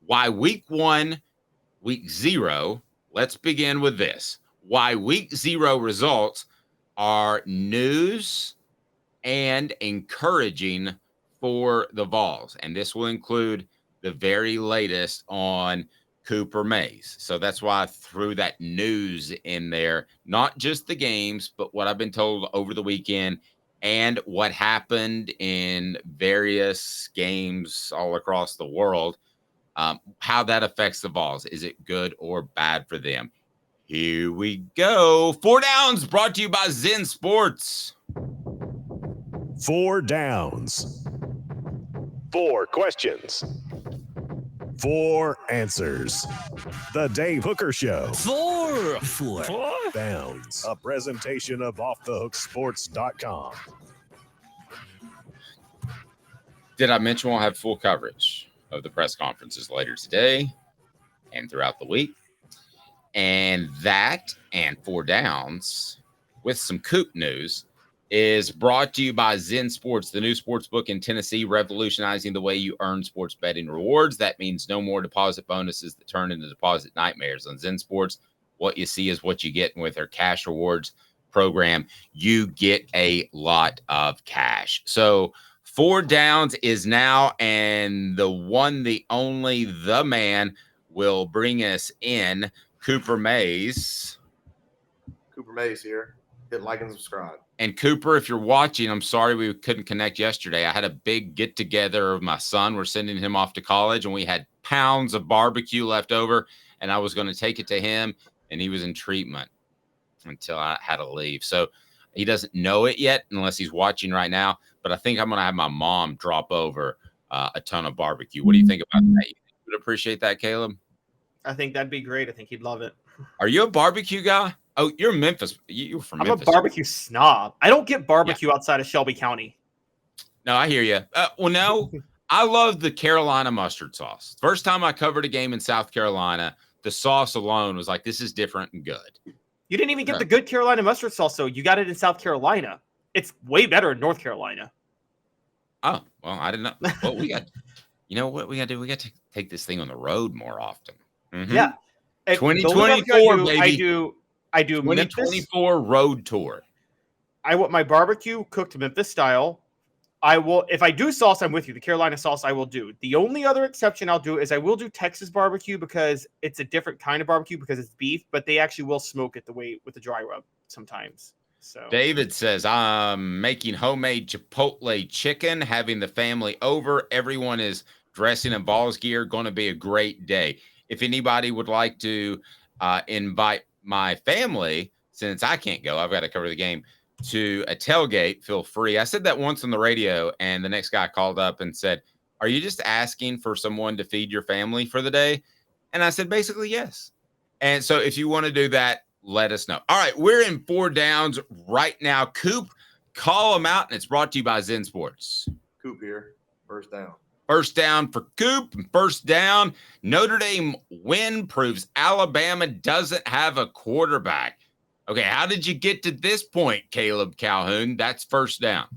Why week 1, week 0, let's begin with this. Why week 0 results are news and encouraging for the Vols. And this will include the very latest on Cooper Mays. So that's why I threw that news in there, not just the games, but what I've been told over the weekend and what happened in various games all across the world, how that affects the Vols. Is it good or bad for them? Here we go. 4 Downs brought to you by Zen Sports. 4 downs. 4 questions. 4 answers. The Dave Hooker Show. 4 Downs. A presentation of OffTheHookSports.com. Did I mention we'll have full coverage of the press conferences later today and throughout the week? And that and 4 Downs with some Coop news is brought to you by Zen Sports, the new sports book in Tennessee, revolutionizing the way you earn sports betting rewards. That means no more deposit bonuses that turn into deposit nightmares. On Zen Sports, what you see is what you get. And with their cash rewards program, you get a lot of cash. So 4 Downs is now, and the one, the only, the man will bring us in, Cooper Mays. Cooper Mays here. Hit like and subscribe. And Cooper, if you're watching, I'm sorry we couldn't connect yesterday. I had a big get together of my son. We're sending him off to college, and we had pounds of barbecue left over, and I was going to take it to him, and he was in treatment until I had to leave. So he doesn't know it yet unless he's watching right now, but I think I'm going to have my mom drop over a ton of barbecue. What do you think about that? You would appreciate that, Caleb? I think that'd be great. I think he'd love it. Are you a barbecue guy? Oh, you're Memphis. You're from Memphis. I'm a barbecue snob. I don't get barbecue outside of Shelby County. No, I hear you. Well, no, I love the Carolina mustard sauce. First time I covered a game in South Carolina, the sauce alone was like, this is different and good. You didn't even get the good Carolina mustard sauce, so you got it in South Carolina. It's way better in North Carolina. Oh, well, I didn't know. Well, you know what we got to do? We got to take this thing on the road more often. Mm-hmm. Yeah. 2024, baby. I do 2024 Memphis. road tour. I want my barbecue cooked Memphis style. I will, if I do sauce, I'm with you. The Carolina sauce I will do. The only other exception I'll do is I will do Texas barbecue because it's a different kind of barbecue because it's beef, but they actually will smoke it the way with the dry rub sometimes. So David says, I'm making homemade Chipotle chicken, having the family over. Everyone is dressing in Vols gear. Going to be a great day. If anybody would like to invite my family, since I can't go, I've got to cover the game, to a tailgate, feel free. I said that once on the radio, and the next guy called up and said, are you just asking for someone to feed your family for the day? And I said, basically, yes. And so if you want to do that, let us know. All right, we're in 4 Downs right now. Coop, call them out, and it's brought to you by Zen Sports. Coop here. First down. First down for Coop. First down. Notre Dame win proves Alabama doesn't have a quarterback. Okay, how did you get to this point, Caleb Calhoun? That's first down.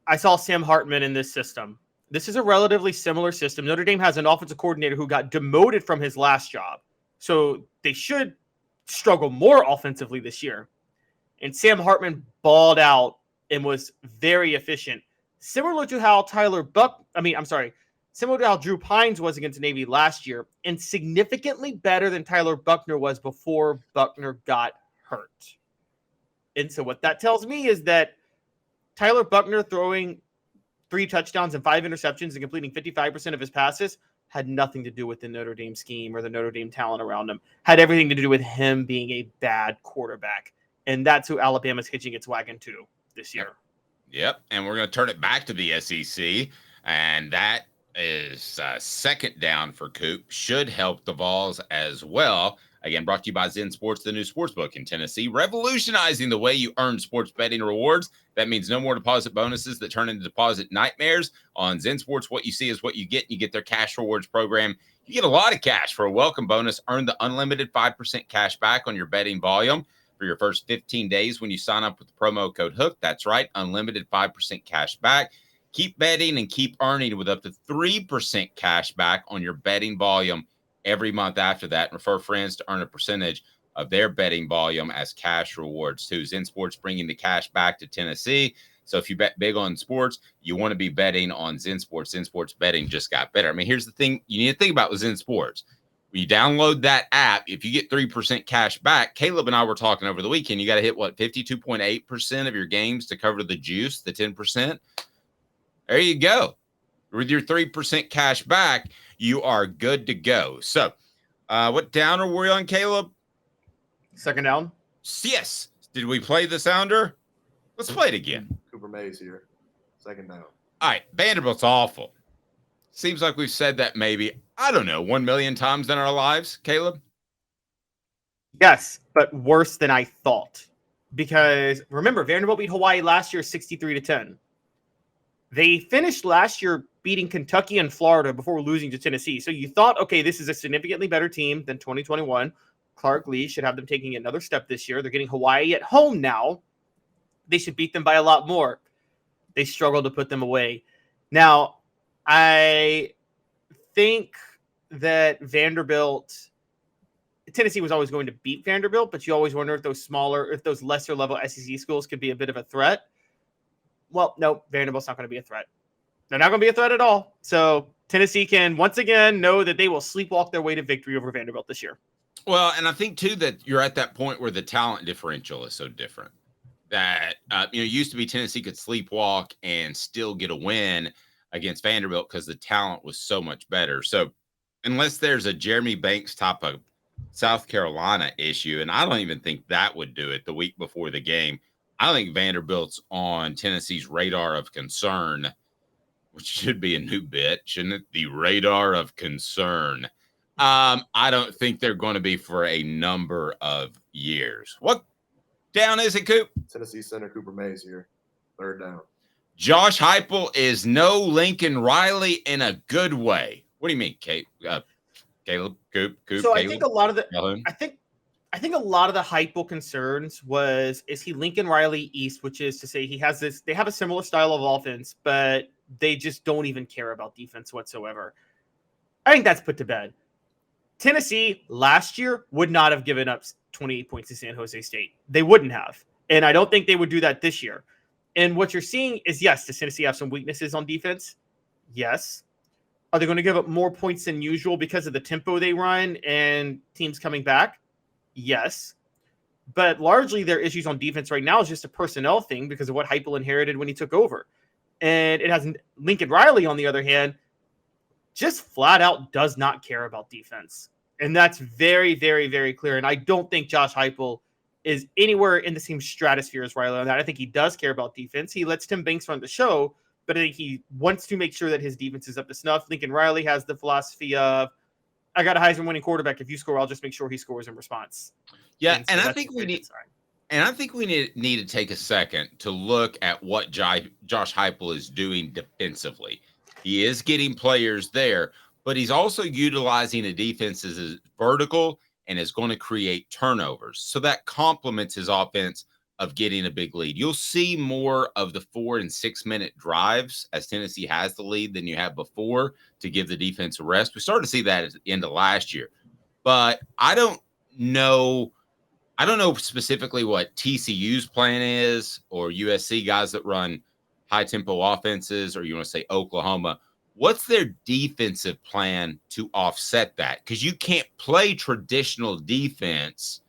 I saw Sam Hartman in this system. This is a relatively similar system. Notre Dame has an offensive coordinator who got demoted from his last job. So they should struggle more offensively this year. And Sam Hartman balled out and was very efficient. Similar to how similar to how Drew Pines was against Navy last year, and significantly better than Tyler Buckner was before Buckner got hurt. And so what that tells me is that Tyler Buckner throwing 3 touchdowns and 5 interceptions and completing 55% of his passes had nothing to do with the Notre Dame scheme or the Notre Dame talent around him. Had everything to do with him being a bad quarterback. And that's who Alabama's hitching its wagon to this year. Yep, and we're going to turn it back to the SEC, and that is second down for Coop. Should help the Vols as well. Again, brought to you by Zen Sports, the new sportsbook in Tennessee, revolutionizing the way you earn sports betting rewards. That means no more deposit bonuses that turn into deposit nightmares. On Zen Sports, what you see is what you get. You get their cash rewards program. You get a lot of cash for a welcome bonus. Earn the unlimited 5% cash back on your betting volume for your first 15 days when you sign up with the promo code HOOK. That's right, unlimited 5% cash back. Keep betting and keep earning with up to 3% cash back on your betting volume every month after that. And refer friends to earn a percentage of their betting volume as cash rewards too. Zen Sports bringing the cash back to Tennessee. So if you bet big on sports, you want to be betting on Zen Sports. Zen Sports betting just got better. I mean, here's the thing you need to think about with Zen Sports. When you download that app, if you get 3% cash back, Caleb and I were talking over the weekend, you got to hit 52.8% of your games to cover the juice, the 10%. There you go. With your 3% cash back, you are good to go. So what down are we on, Caleb? Second down. Yes. Did we play the sounder? Let's play it again. Cooper Mays here. Second down. All right. Vanderbilt's awful. Seems like we've said that maybe, I don't know, 1 million times in our lives, Caleb. Yes, but worse than I thought. Because remember, Vanderbilt beat Hawaii last year 63-10. They finished last year beating Kentucky and Florida before losing to Tennessee. So you thought, okay, this is a significantly better team than 2021. Clark Lee should have them taking another step this year. They're getting Hawaii at home now. They should beat them by a lot more. They struggled to put them away. Now, I think that Tennessee was always going to beat Vanderbilt, but you always wonder if those lesser level SEC schools could be a bit of a threat. Well, no, Vanderbilt's not going to be a threat. They're not going to be a threat at all. So Tennessee can once again know that they will sleepwalk their way to victory over Vanderbilt this year. Well, and I think too that you're at that point where the talent differential is so different that it used to be Tennessee could sleepwalk and still get a win against Vanderbilt because the talent was so much better. So unless there's a Jeremy Banks type of South Carolina issue, and I don't even think that would do it the week before the game, I think Vanderbilt's on Tennessee's radar of concern, which should be a new bit, shouldn't it? The radar of concern. I don't think they're going to be for a number of years. What down is it, Coop? Tennessee center Cooper Mays here. Third down. Josh Heupel is no Lincoln Riley in a good way. What do you mean, Caleb? Coop? So Caleb? I think a lot of the Calhoun? I think a lot of the Heupel concerns is he Lincoln Riley East, which is to say they have a similar style of offense, but they just don't even care about defense whatsoever. I think that's put to bed. Tennessee last year would not have given up 28 points to San Jose State. They wouldn't have. And I don't think they would do that this year. And what you're seeing is, yes, does Tennessee have some weaknesses on defense? Yes. Are they going to give up more points than usual because of the tempo they run and teams coming back? Yes. But largely their issues on defense right now is just a personnel thing because of what Heupel inherited when he took over. And it has Lincoln Riley, on the other hand, just flat out does not care about defense. And that's very, very, very clear. And I don't think Josh Heupel is anywhere in the same stratosphere as Riley on that. I think he does care about defense. He lets Tim Banks run the show, but I think he wants to make sure that his defense is up to snuff. Lincoln Riley has the philosophy of, I got a Heisman winning quarterback. If you score, I'll just make sure he scores in response. Yeah, and I think we need to take a second to look at what Josh Heupel is doing defensively. He is getting players there, but he's also utilizing a defense as vertical and is going to create turnovers. So that complements his offense of getting a big lead. You'll see more of the 4 and 6 minute drives as Tennessee has the lead than you have before to give the defense a rest. We started to see that at the end of last year, but I don't know specifically what TCU's plan is or USC guys that run high tempo offenses, or you want to say Oklahoma. What's their defensive plan to offset that? Because you can't play traditional defense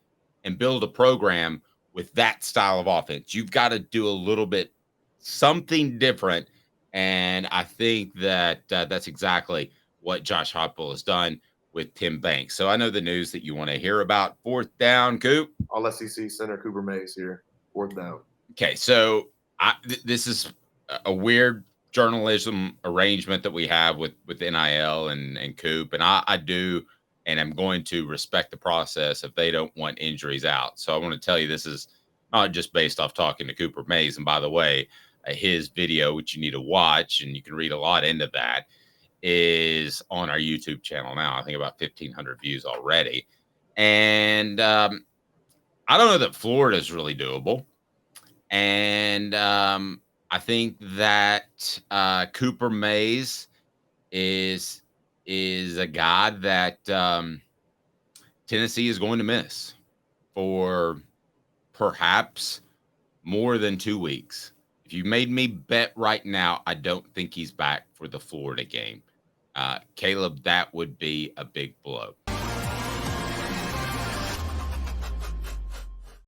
and build a program with that style of offense. You've got to do a little bit something different. And I think that that's exactly what Josh Heupel has done with Tim Banks. So I know the news that you want to hear about. Fourth down, Coop. All SEC center Cooper Mays here. Fourth down. Okay, so this is a weird journalism arrangement that we have with NIL and Coop, and I do, and I'm going to respect the process if they don't want injuries out. So I want to tell you this is not just based off talking to Cooper Mays. And by the way, his video, which you need to watch, and you can read a lot into that, is on our YouTube channel now. I think about 1,500 views already. And I don't know that Florida is really doable. And I think that Cooper Mays is a guy that Tennessee is going to miss for perhaps more than 2 weeks. If you made me bet right now, I don't think he's back for the Florida game. Caleb, that would be a big blow.